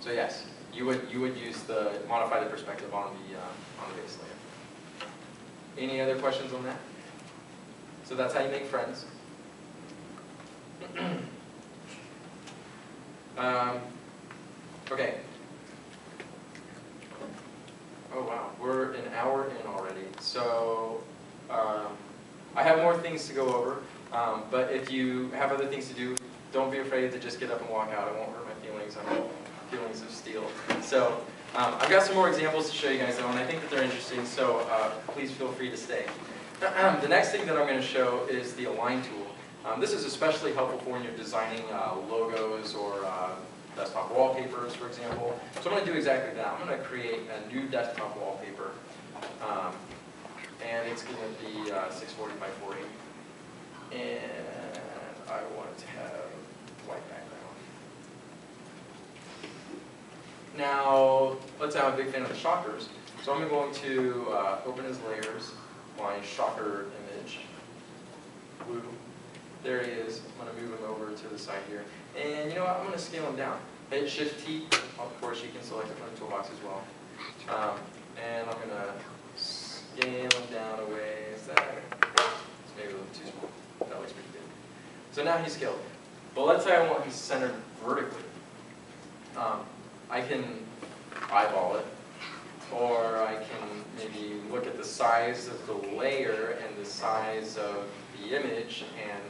So yes, you would use modify the perspective on the base layer. Any other questions on that? So that's how you make friends. Okay. Oh wow, we're an hour in already. So I have more things to go over, but if you have other things to do, don't be afraid to just get up and walk out. It won't hurt my feelings. I'm feelings of steel. So I've got some more examples to show you guys though, and I think that they're interesting, so please feel free to stay. The next thing that I'm going to show is the Align tool. This is especially helpful for when you're designing logos or desktop wallpapers, for example. So I'm going to do exactly that. I'm going to create a new desktop wallpaper, and it's going to be 640 by 480. And I want it to have white background. Now, let's say I'm a big fan of the shockers. So I'm going to open as layers my shocker image. Blue. There he is. I'm going to move him over to the side here. And you know what? I'm going to scale him down. Hit Shift-T. Of course, you can select it from the toolbox as well. And I'm going to scale him down a ways. It's maybe a little too small. That looks pretty good. So now he's scaled. But let's say I want him centered vertically. I can eyeball it, or I can maybe look at the size of the layer and the size of the image and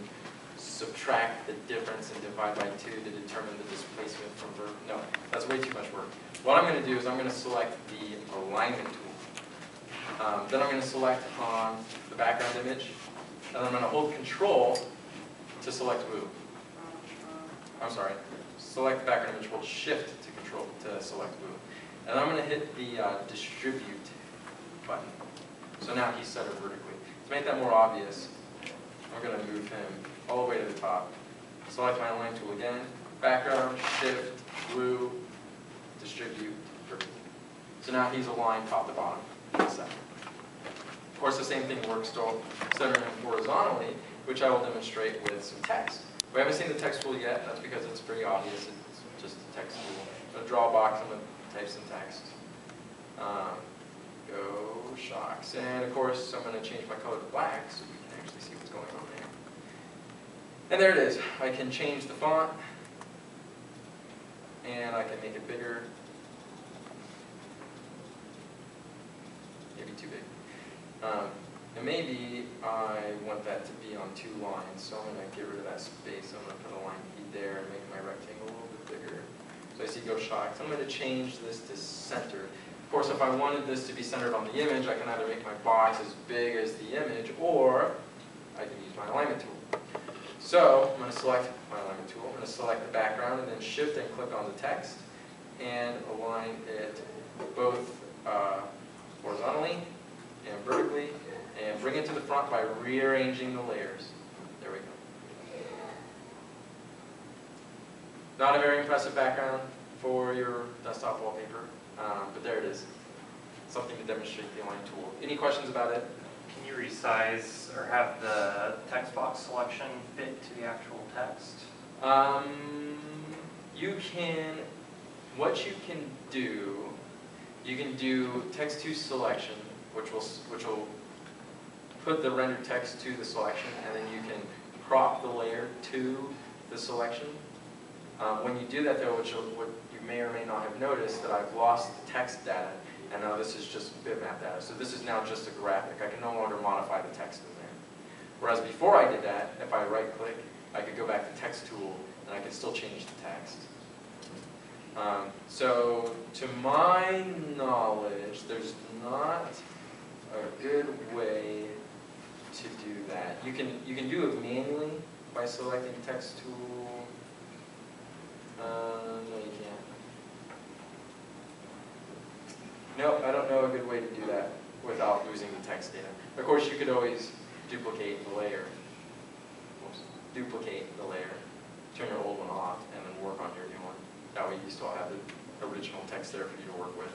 subtract the difference and divide by 2 to determine the displacement from vertical. No, that's way too much work. What I'm going to do is I'm going to select the alignment tool. Then I'm going to select on the background image, and I'm going to hold Control to select Move. I'm sorry, select the background image, hold Shift to Control to select Move. And I'm going to hit the Distribute button. So now he's centered vertically. To make that more obvious, I'm going to move him all the way to the top. Select my Align tool again, background, Shift, Blue, Distribute, vertical. So now he's aligned top to bottom in a second. Of course, the same thing works to center him horizontally, which I will demonstrate with some text. We haven't seen the text tool yet. That's because it's pretty obvious. It's just a text tool. I'm going to draw a box. I'm going to type some text. Go shocks. And of course, I'm going to change my color to black so we can actually see what's going on there. And there it is. I can change the font, and I can make it bigger. Maybe too big. And maybe I want that to be on 2 lines, so I'm going to get rid of that space. I'm going to put a line key there and make my rectangle a little bit bigger. So I see go shocks. I'm going to change this to center. Of course, if I wanted this to be centered on the image, I can either make my box as big as the image, or I can use my alignment tool. So I'm going to select my alignment tool. I'm going to select the background and then Shift and click on the text and align it both horizontally and vertically, and bring it to the front by rearranging the layers. There we go. Not a very impressive background for your desktop wallpaper, but there it is. Something to demonstrate the Align tool. Any questions about it? Can you resize or have the text box selection fit to the actual text? You can, what you can do text to selection, which will put the rendered text to the selection, and then you can crop the layer to the selection. When you do that though, what you may or may not have noticed, that I've lost the text data, and now this is just bitmap data. So this is now just a graphic. I can no longer modify the text in there. Whereas before I did that, if I right click, I could go back to text tool, and I could still change the text. So to my knowledge, there's not a good way to do that. You can do it manually by selecting text tool. No, you can't. Nope, I don't know a good way to do that without losing the text data. Of course, you could always duplicate the layer. Oops. Duplicate the layer, turn your old one off, and then work on your new one. That way you still have the original text there for you to work with.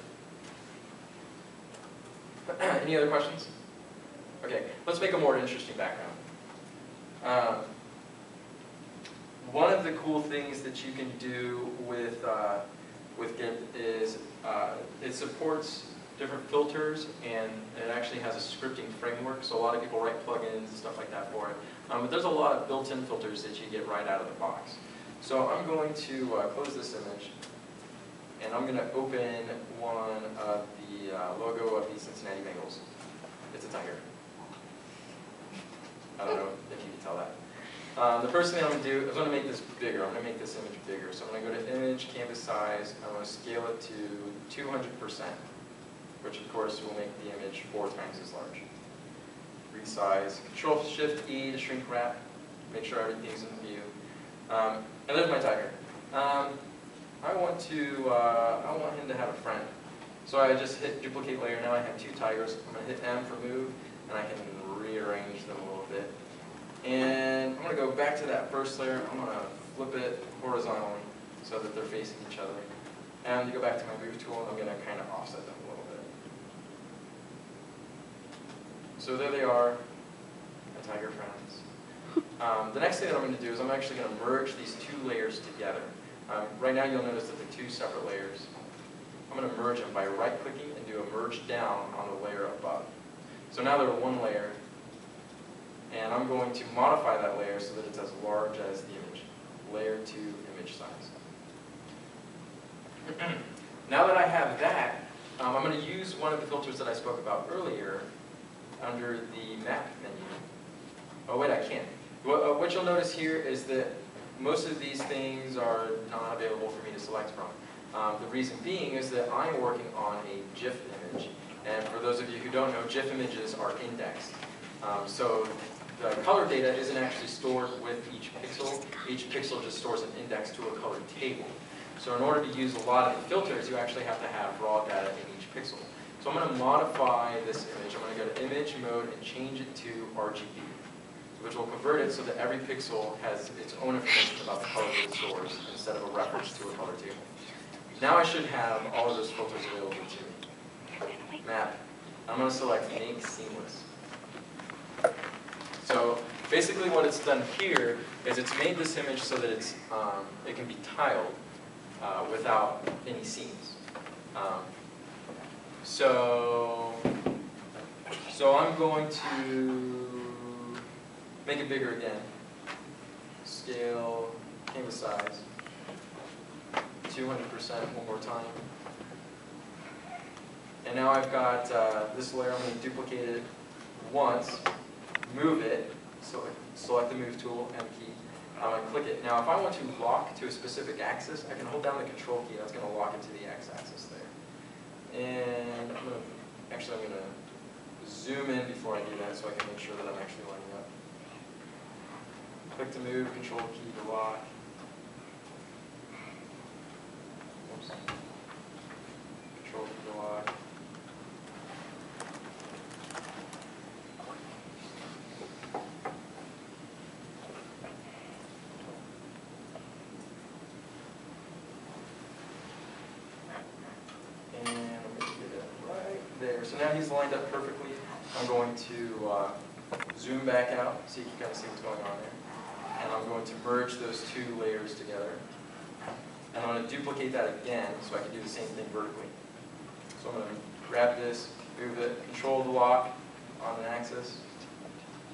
Any other questions? Okay, let's make a more interesting background. One of the cool things that you can do with GIMP it supports different filters, and it actually has a scripting framework, so a lot of people write plugins and stuff like that for it. But there's a lot of built-in filters that you get right out of the box. So I'm going to close this image, and I'm going to open one of the logo of the Cincinnati Bengals. It's a tiger. I don't know if you can tell that. The first thing I'm going to do is I'm going to make this bigger. I'm going to make this image bigger. So I'm going to go to Image, Canvas Size. I'm going to scale it to 200%, which of course will make the image 4 times as large. Resize. Control-Shift-E to shrink wrap. Make sure everything's in view. And there's my tiger. I want him to have a friend. So I just hit Duplicate Layer. Now I have 2 tigers. I'm going to hit M for Move, and I can rearrange them a little bit. And I'm going to go back to that first layer. I'm going to flip it horizontally so that they're facing each other. And to go back to my Move tool, I'm going to kind of offset them a little bit. So there they are, my tiger friends. The next thing that I'm going to do is I'm actually going to merge these 2 layers together. Right now you'll notice that they're 2 separate layers. I'm going to merge them by right-clicking and do a merge down on the layer above. So now they're 1 layer, and I'm going to modify that layer so that it's as large as the image. Layer to image size. Now that I have that, I'm going to use one of the filters that I spoke about earlier under the map menu. Oh wait, I can't. What you'll notice here is that most of these things are not available for me to select from. The reason being is that I'm working on a GIF image. And for those of you who don't know, GIF images are indexed. So the color data isn't actually stored with each pixel. Each pixel just stores an index to a color table. So in order to use a lot of the filters, you actually have to have raw data in each pixel. So I'm going to modify this image. I'm going to go to Image Mode and change it to RGB, which will convert it so that every pixel has its own information about the color that it stores instead of a reference to a color table. Now I should have all of those filters available to me. Map. I'm going to select Make Seamless. So basically what it's done here is it's made this image so that it's, it can be tiled without any seams. So I'm going to make it bigger again. Scale, canvas size, 200% one more time. And now I've got this layer. I'm going to duplicate it once, move it, so select the Move tool, M key. I'm going to click it. Now if I want to lock to a specific axis, I can hold down the Control key. That's going to lock it to the X-axis there. And I'm going to zoom in before I do that so I can make sure that I'm actually lining up. Click to move, Control key to lock. Oops. Control key to lock. And I'm going to get it right there. So now he's lined up perfectly. I'm going to zoom back out so you can kind of see what's going on there. And I'm going to merge those 2 layers together. And I'm going to duplicate that again so I can do the same thing vertically. So I'm going to grab this, move it, control the lock on an axis,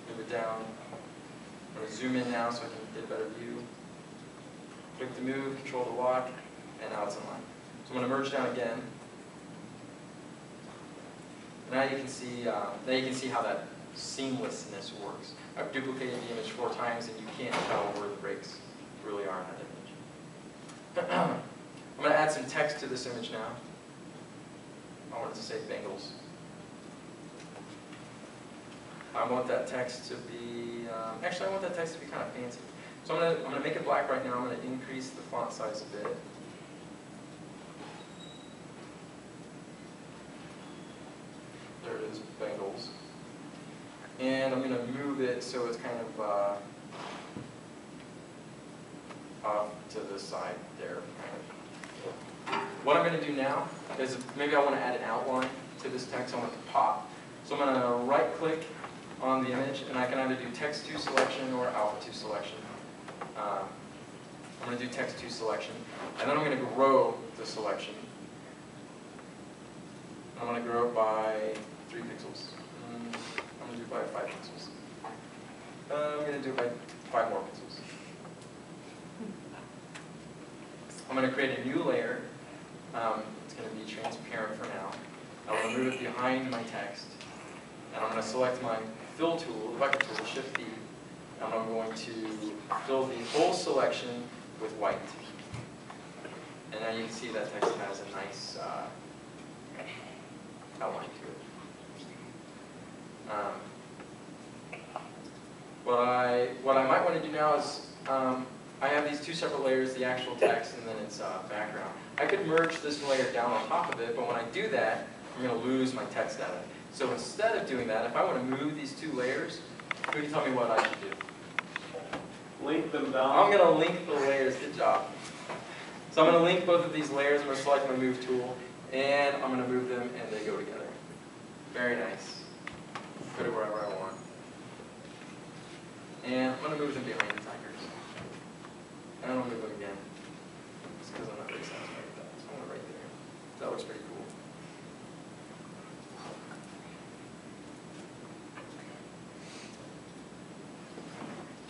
move it down. I'm going to zoom in now so I can get a better view. Click to move, control the lock, and now it's in line. So I'm going to merge down again. Now you can see how that seamlessness works. I've duplicated the image 4 times, and you can't tell where the breaks really are in that image. I'm going to add some text to this image now. I want it to say Bengals. I want that text to be, actually I want that text to be kind of fancy. So I'm going to make it black right now. I'm going to increase the font size a bit. There it is, Bengals. And I'm going to move it so it's kind of off to the side there. What I'm going to do now is maybe I want to add an outline to this text. I want it to pop. So I'm going to right-click on the image, and I can either do Text to Selection or Alpha to Selection. I'm going to do Text to Selection, and then I'm going to grow the selection. I'm going to grow it by 3 pixels. I'm going to do it by 5 pixels. I'm going to do it by 5 more pixels. I'm going to create a new layer. It's going to be transparent for now. I'm going to move it behind my text. And I'm going to select my fill tool, the bucket tool, Shift D. And I'm going to fill the whole selection with white. And now you can see that text has a nice outline to it. What I might want to do now is I have these 2 separate layers, the actual text and then its background. I could merge this layer down on top of it, but when I do that, I'm going to lose my text data. So instead of doing that, if I want to move these 2 layers, who can tell me what I should do? Link them down. I'm going to link the layers. Good job. So I'm going to link both of these layers. I'm going to select my move tool, and I'm going to move them, and they go together. Very nice. Put it wherever I want. And I'm going to move them behind the tigers. And I'm going to move them again, just because I'm not very satisfied with that. So I'm going to right there. That looks pretty cool.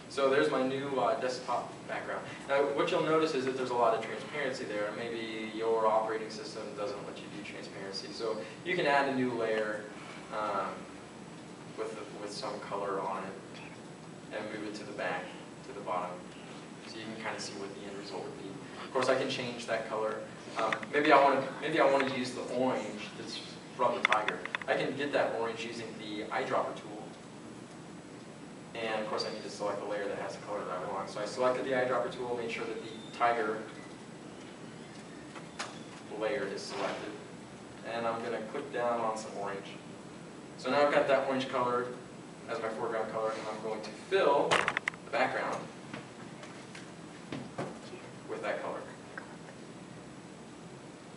So there's my new desktop background. Now what you'll notice is that there's a lot of transparency there. Maybe your operating system doesn't let you do transparency. So you can add a new layer with some color on it and move it to the back, to the bottom. So you can kind of see what the end result would be. Of course I can change that color. Maybe I want to use the orange that's from the tiger. I can get that orange using the eyedropper tool. And of course I need to select the layer that has the color that I want. So I selected the eyedropper tool, made sure that the tiger layer is selected. And I'm going to click down on some orange. So now I've got that orange color as my foreground color, and I'm going to fill the background with that color.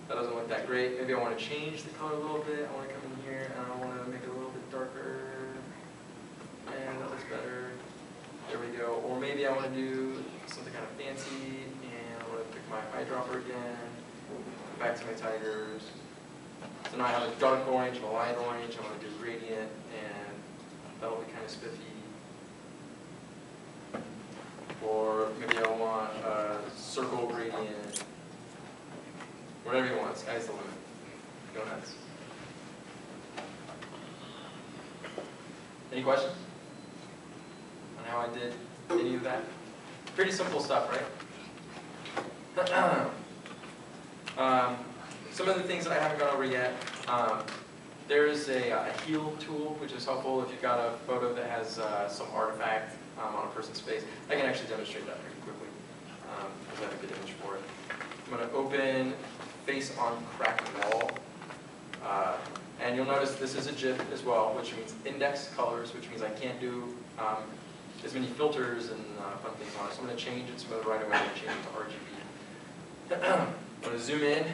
That doesn't look that great. Maybe I want to change the color a little bit. I want to come in here and I want to make it a little bit darker. And that looks better. There we go. Or maybe I want to do something kind of fancy, and I want to pick my eyedropper again. Back to my tigers. So now I have a dark orange and a light orange. I want to do gradient, and that'll be kind of spiffy. Or maybe I want a circle gradient. Whatever you want. Sky's the limit. Go nuts. Any questions on how I did any of that? Pretty simple stuff, right? Some of the things that I haven't gone over yet, there's a heal tool, which is helpful if you've got a photo that has some artifact on a person's face. I can actually demonstrate that pretty quickly, because I have a good image for it. I'm going to open Face on Cracked Wall. And you'll notice this is a GIF as well, which means index colors, which means I can't do as many filters and fun things on it. So I'm going to change its mode right away. I'm going to change it to RGB. I'm going to zoom in,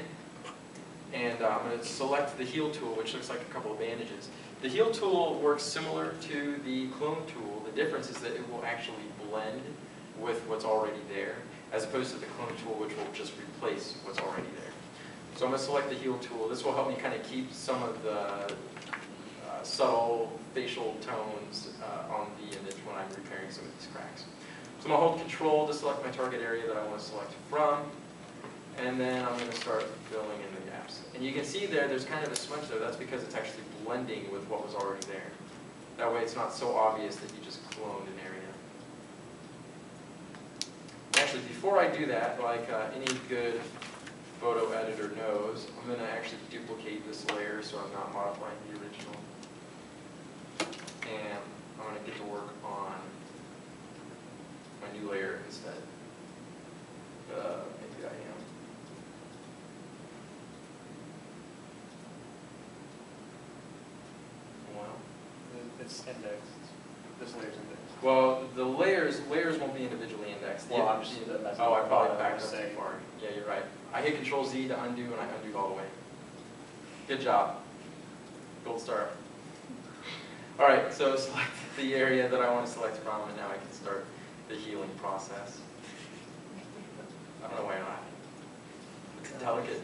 and I'm going to select the heal tool, which looks like a couple of bandages. The heal tool works similar to the clone tool. The difference is that it will actually blend with what's already there, as opposed to the clone tool, which will just replace what's already there. So I'm going to select the heal tool. This will help me kind of keep some of the subtle facial tones on the image when I'm repairing some of these cracks. So I'm going to hold Control to select my target area that I want to select from, and then I'm going to start filling in the gaps. And you can see there's kind of a smudge there. That's because it's actually blending with what was already there. That way it's not so obvious that you just cloned an area. Actually, before I do that, like any good photo editor knows, I'm going to actually duplicate this layer so I'm not modifying the original. And I'm going to get to work on my new layer instead. Maybe I am. Well, It's indexed. This layer's indexed. well, the layers won't be individually indexed. Well, I'm just Oh, I probably backed up too far. Yeah, you're right. I hit Control Z to undo, and I undid all the way. Good job. Gold star. All right, so select the area that I want to select from, and now I can start the healing process. I don't know why you're laughing. It's delicate.